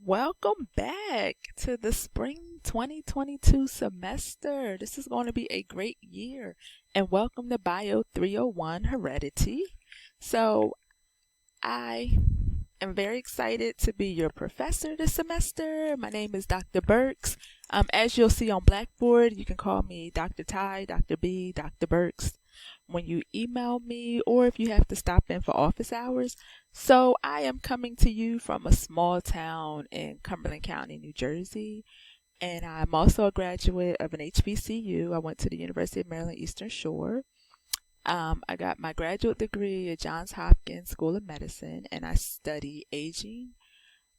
Welcome back to the spring 2022 semester. This is going to be a great year. And welcome to Bio 301 Heredity. So, I am very excited to be your professor this semester. My name is Dr. Burks. As you'll see on Blackboard, you can call me Dr. Ty, Dr. B, Dr. Burks when you email me or if you have to stop in for office hours. So I am coming to you from a small town in Cumberland County, New Jersey, and I'm also a graduate of an HBCU. I went to the University of Maryland Eastern Shore. I got my graduate degree at Johns Hopkins School of Medicine, and I study aging.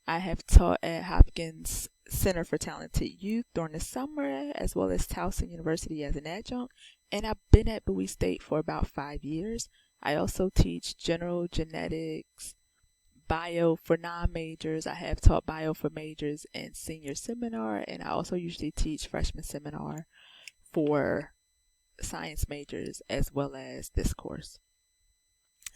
I have taught at Hopkins Center for Talented Youth during the summer, as well as Towson University as an adjunct, and I've been at Bowie State for about 5 years. I also teach general genetics, bio for non-majors. I have taught bio for majors in senior seminar, and I also usually teach freshman seminar for science majors as well as this course.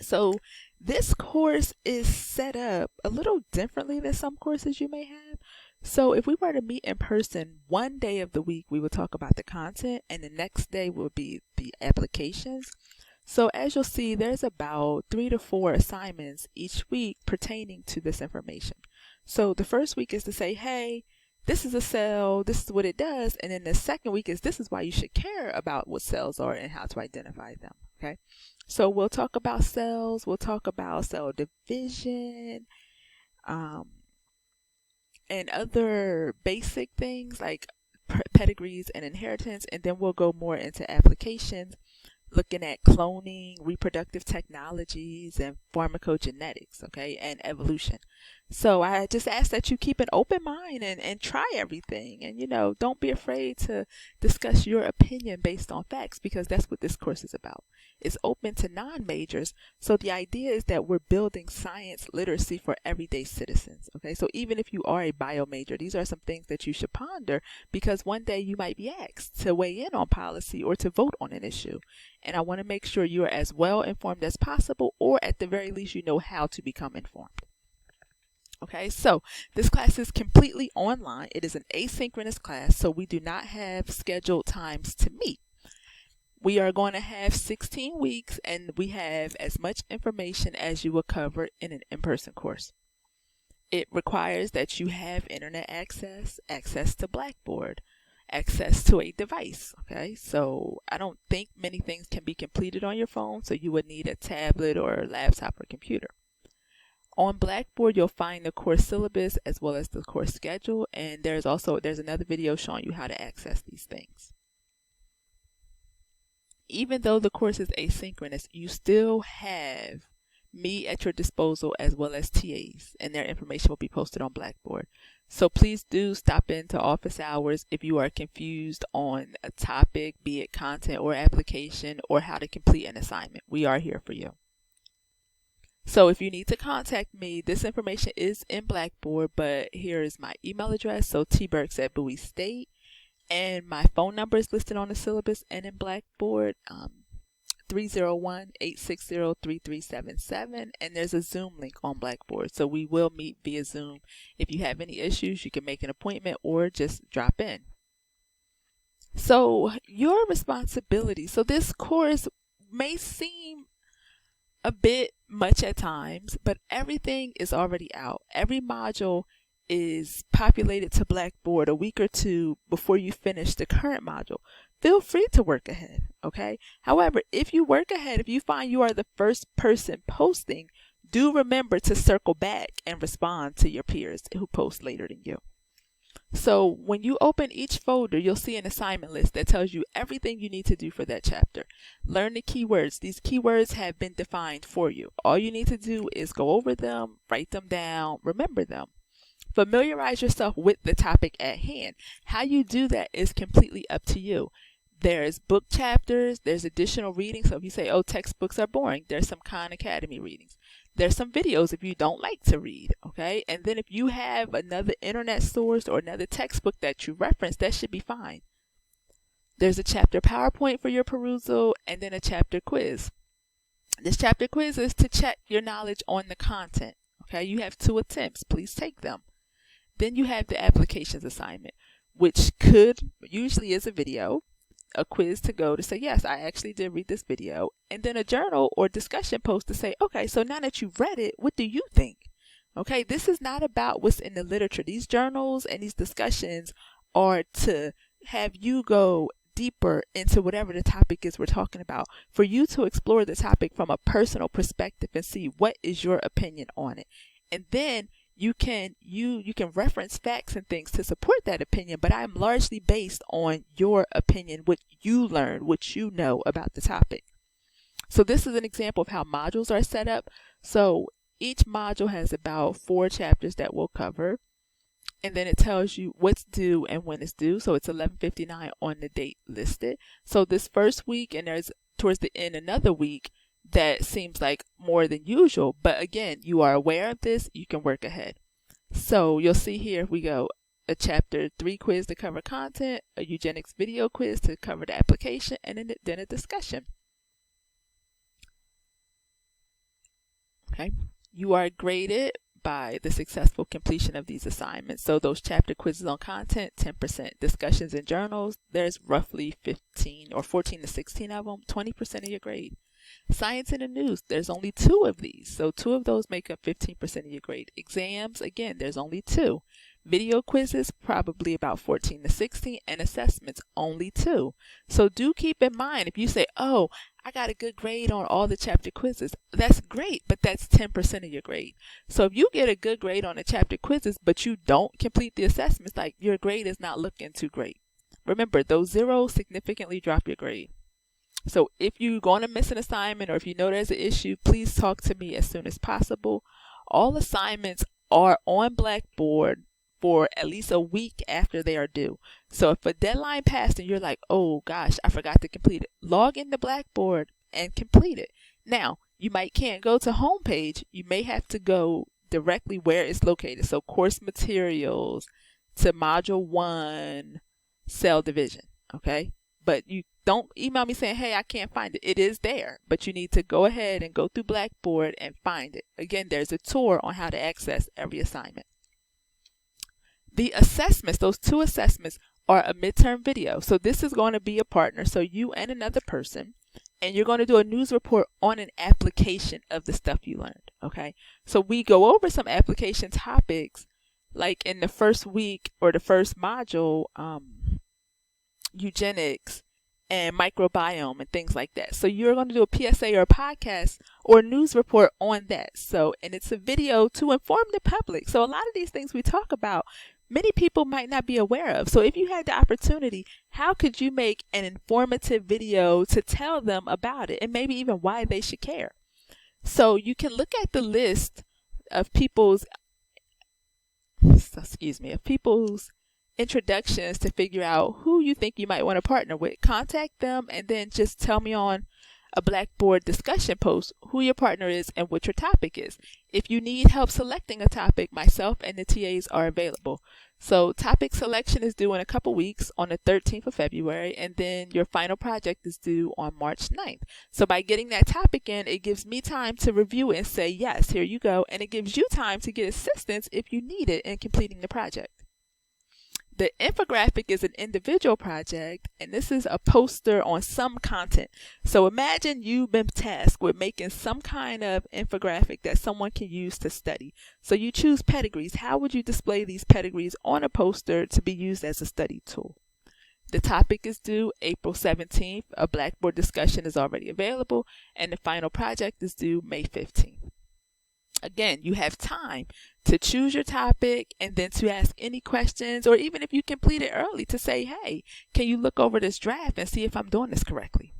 So this course is set up a little differently than some courses you may have. So if we were to meet in person one day of the week, we would talk about the content, and the next day will be the applications. So as you'll see, there's about 3 to 4 assignments each week pertaining to this information. So the first week is to say, hey, this is a cell, this is what it does. And then the second week is this is why you should care about what cells are and how to identify them. Okay. So we'll talk about cells, we'll talk about cell division, and other basic things like pedigrees and inheritance, and then we'll go more into applications, looking at cloning, reproductive technologies, and pharmacogenetics, okay, and evolution. So I just ask that you keep an open mind and try everything. And, don't be afraid to discuss your opinion based on facts, because that's what this course is about. It's open to non-majors. So the idea is that we're building science literacy for everyday citizens, okay? So even if you are a bio major, these are some things that you should ponder, because one day you might be asked to weigh in on policy or to vote on an issue. And I want to make sure you are as well informed as possible, or at the very least, you know how to become informed. Okay, so this class is completely online. It is an asynchronous class, so we do not have scheduled times to meet. We are going to have 16 weeks, and we have as much information as you will cover in an in-person course. It requires that you have internet access to Blackboard, access to a device. Okay, so I don't think many things can be completed on your phone, so you would need a tablet or a laptop or computer. On Blackboard, you'll find the course syllabus as well as the course schedule, and there's another video showing you how to access these things. Even though the course is asynchronous, you still have me at your disposal as well as TAs, and their information will be posted on Blackboard. So please do stop into office hours if you are confused on a topic, be it content or application, or how to complete an assignment. We are here for you. So if you need to contact me, this information is in Blackboard, but here is my email address, so tburks@Bowie State, and my phone number is listed on the syllabus and in Blackboard, 301-860-3377, and there's a Zoom link on Blackboard, so we will meet via Zoom. If you have any issues, you can make an appointment or just drop in. So your responsibility. So this course may seem a bit much at times, but everything is already out. Every module is populated to Blackboard a week or two before you finish the current module. Feel free to work ahead, okay? However, if you work ahead, if you find you are the first person posting, do remember to circle back and respond to your peers who post later than you. So when you open each folder, you'll see an assignment list that tells you everything you need to do for that chapter. Learn the keywords. These keywords have been defined for you. All you need to do is go over them, write them down, remember them. Familiarize yourself with the topic at hand. How you do that is completely up to you. There's book chapters, there's additional reading. So if you say, oh, textbooks are boring, there's some Khan Academy readings. There's some videos if you don't like to read, okay? And then if you have another internet source or another textbook that you reference, that should be fine. There's a chapter PowerPoint for your perusal, and then a chapter quiz. This chapter quiz is to check your knowledge on the content, okay? You have 2 attempts. Please take them. Then you have the applications assignment, which usually is a video, a quiz to go to say, yes, I actually did read this video, and then a journal or discussion post to say, okay, so now that you've read it, what do you think? Okay, this is not about what's in the literature. These journals and these discussions are to have you go deeper into whatever the topic is we're talking about, for you to explore the topic from a personal perspective and see what is your opinion on it. And then you can reference facts and things to support that opinion, but I'm largely based on your opinion, what you learned, what you know about the topic. So this is an example of how modules are set up. So each module has about 4 chapters that we'll cover, and then it tells you what's due and when it's due. So it's 11:59 on the date listed. So this first week, and there's towards the end another week that seems like more than usual, but again, you are aware of this, you can work ahead. So you'll see here, we go a chapter 3 quiz to cover content, a eugenics video quiz to cover the application, and then a discussion. Okay, you are graded by the successful completion of these assignments. So those chapter quizzes on content, 10%. Discussions and journals, there's roughly 15 or 14 to 16 of them, 20% of your grade. Science and the news, there's only 2 of these. So 2 of those make up 15% of your grade. Exams, again, there's only 2. Video quizzes, probably about 14 to 16, and assessments, only 2. So do keep in mind, if you say, oh, I got a good grade on all the chapter quizzes, that's great, but that's 10% of your grade. So if you get a good grade on the chapter quizzes, but you don't complete the assessments, like your grade is not looking too great. Remember, those zeros significantly drop your grade. So if you're going to miss an assignment, or if you know there's an issue, please talk to me as soon as possible. All assignments are on Blackboard for at least a week after they are due. So if a deadline passed and you're like, oh gosh, I forgot to complete it, log into Blackboard and complete it. Now, you can't go to homepage. You may have to go directly where it's located. So course materials to module 1, cell division. Okay. But you don't email me saying, hey, I can't find it. It is there, but you need to go ahead and go through Blackboard and find it. Again, there's a tour on how to access every assignment. The assessments, those 2 assessments, are a midterm video. So this is going to be a partner, so you and another person, and you're going to do a news report on an application of the stuff you learned. Okay. So we go over some application topics, like in the first week or the first module, eugenics and microbiome and things like that. So you're going to do a PSA or a podcast or a news report on that. So, and it's a video to inform the public. So a lot of these things we talk about, many people might not be aware of. So if you had the opportunity, how could you make an informative video to tell them about it and maybe even why they should care? So you can look at the list of people's introductions to figure out who you think you might want to partner with. Contact them and then just tell me on a Blackboard discussion post who your partner is and what your topic is. If you need help selecting a topic, myself and the TAs are available. So topic selection is due in a couple weeks on the 13th of February, and then your final project is due on March 9th. So by getting that topic in, it gives me time to review it and say, yes, here you go. And it gives you time to get assistance if you need it in completing the project. The infographic is an individual project, and this is a poster on some content. So imagine you've been tasked with making some kind of infographic that someone can use to study. So you choose pedigrees. How would you display these pedigrees on a poster to be used as a study tool? The topic is due April 17th. A Blackboard discussion is already available, and the final project is due May 15th. Again, you have time to choose your topic and then to ask any questions, or even if you complete it early, to say, hey, can you look over this draft and see if I'm doing this correctly?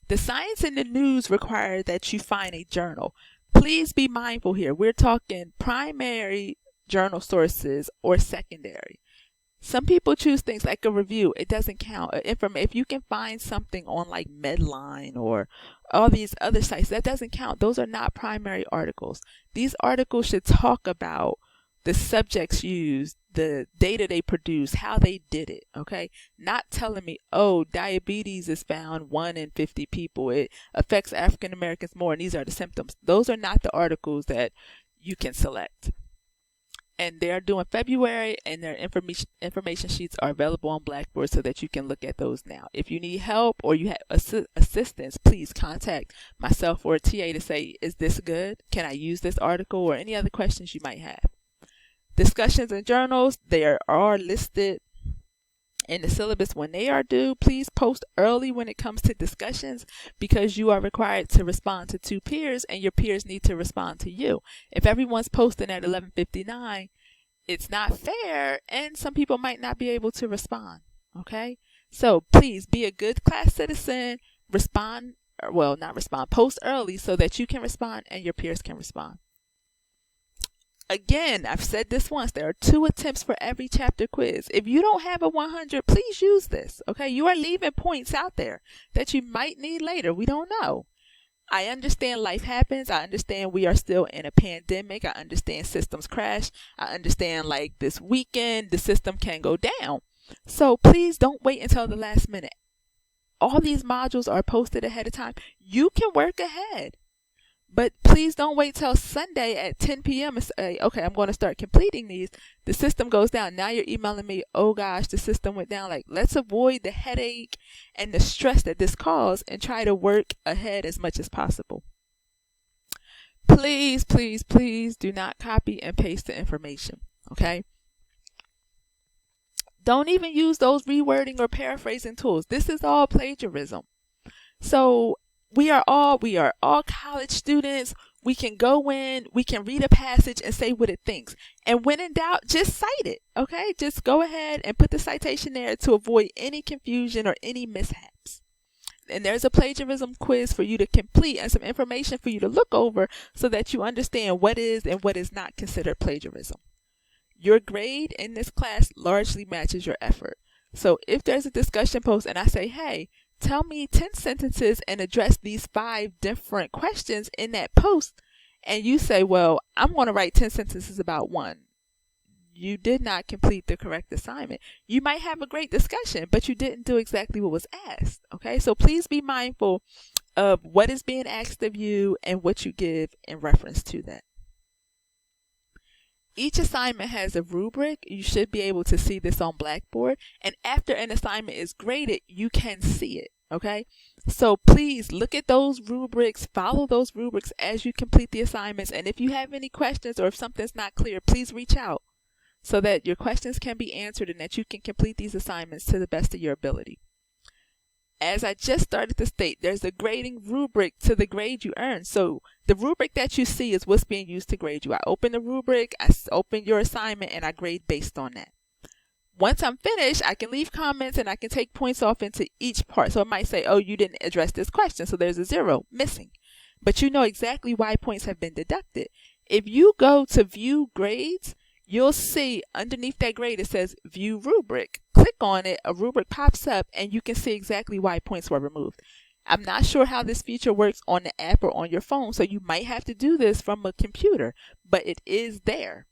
The science and the news require that you find a journal. Please be mindful here. We're talking primary journal sources or secondary. Some people choose things like a review. It doesn't count. If you can find something on like Medline or all these other sites, that doesn't count. Those are not primary articles. These articles should talk about the subjects used, the data they produce, how they did it, okay? Not telling me, oh, diabetes is found 1 in 50 people. It affects African Americans more, and these are the symptoms. Those are not the articles that you can select. And they're doing February, and their information sheets are available on Blackboard so that you can look at those now. If you need help or you have assistance, please contact myself or a TA to say, is this good? Can I use this article? Or any other questions you might have. Discussions and journals, they are listed in the syllabus when they are due. Please post early when it comes to discussions, because you are required to respond to 2 peers and your peers need to respond to you. If everyone's posting at 11:59, it's not fair and some people might not be able to respond. Okay? So please be a good class citizen, post early so that you can respond and your peers can respond. Again, I've said this once, there are 2 attempts for every chapter quiz. If you don't have a 100, please use this, okay? You are leaving points out there that you might need later. We don't know. I understand life happens. I understand we are still in a pandemic. I understand systems crash. I understand like this weekend, the system can go down. So please don't wait until the last minute. All these modules are posted ahead of time. You can work ahead. But please don't wait till Sunday at 10 p.m. and say, okay, I'm going to start completing these. The system goes down. Now you're emailing me, oh gosh, the system went down. Like, let's avoid the headache and the stress that this causes and try to work ahead as much as possible. Please, please, please do not copy and paste the information, okay? Don't even use those rewording or paraphrasing tools. This is all plagiarism. So we are all college students. We can go in, we can read a passage and say what it thinks. And when in doubt, just cite it, okay? Just go ahead and put the citation there to avoid any confusion or any mishaps. And there's a plagiarism quiz for you to complete and some information for you to look over so that you understand what is and what is not considered plagiarism. Your grade in this class largely matches your effort. So if there's a discussion post and I say, hey, tell me 10 sentences and address these 5 different questions in that post, and you say, well, I'm going to write 10 sentences about one. You did not complete the correct assignment. You might have a great discussion, but you didn't do exactly what was asked. Okay, so please be mindful of what is being asked of you and what you give in reference to that. Each assignment has a rubric. You should be able to see this on Blackboard. And after an assignment is graded, you can see it. Okay? So please look at those rubrics, follow those rubrics as you complete the assignments. And if you have any questions or if something's not clear, please reach out so that your questions can be answered and that you can complete these assignments to the best of your ability. As I just started to state, there's a grading rubric to the grade you earn. So the rubric that you see is what's being used to grade you. I open the rubric, I open your assignment, and I grade based on that. Once I'm finished, I can leave comments and I can take points off into each part. So it might say, oh, you didn't address this question, so there's a 0 missing. But you know exactly why points have been deducted. If you go to view grades, you'll see underneath that grade it says view rubric. Click on it, a rubric pops up, and you can see exactly why points were removed. I'm not sure how this feature works on the app or on your phone, so you might have to do this from a computer, but it is there.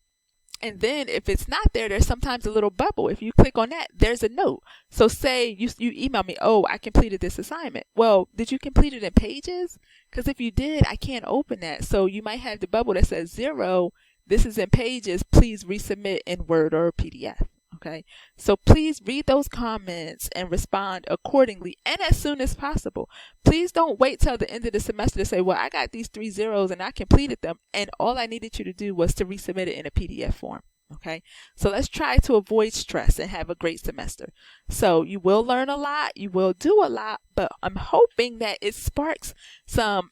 And then if it's not there, there's sometimes a little bubble. If you click on that, there's a note. So say you email me, oh, I completed this assignment. Well, did you complete it in Pages? Because if you did, I can't open that. So you might have the bubble that says 0. This is in Pages. Please resubmit in Word or PDF. Okay, so please read those comments and respond accordingly and as soon as possible. Please don't wait till the end of the semester to say, well, I got these 3 zeros and I completed them, and all I needed you to do was to resubmit it in a PDF form. Okay, so let's try to avoid stress and have a great semester. So you will learn a lot, you will do a lot, but I'm hoping that it sparks some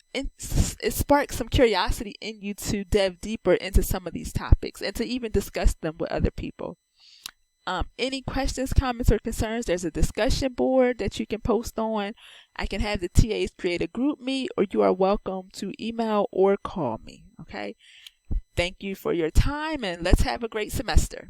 curiosity in you to delve deeper into some of these topics and to even discuss them with other people. Any questions, comments, or concerns, there's a discussion board that you can post on. I can have the TAs create a group meet, or you are welcome to email or call me. Okay. Thank you for your time, and let's have a great semester.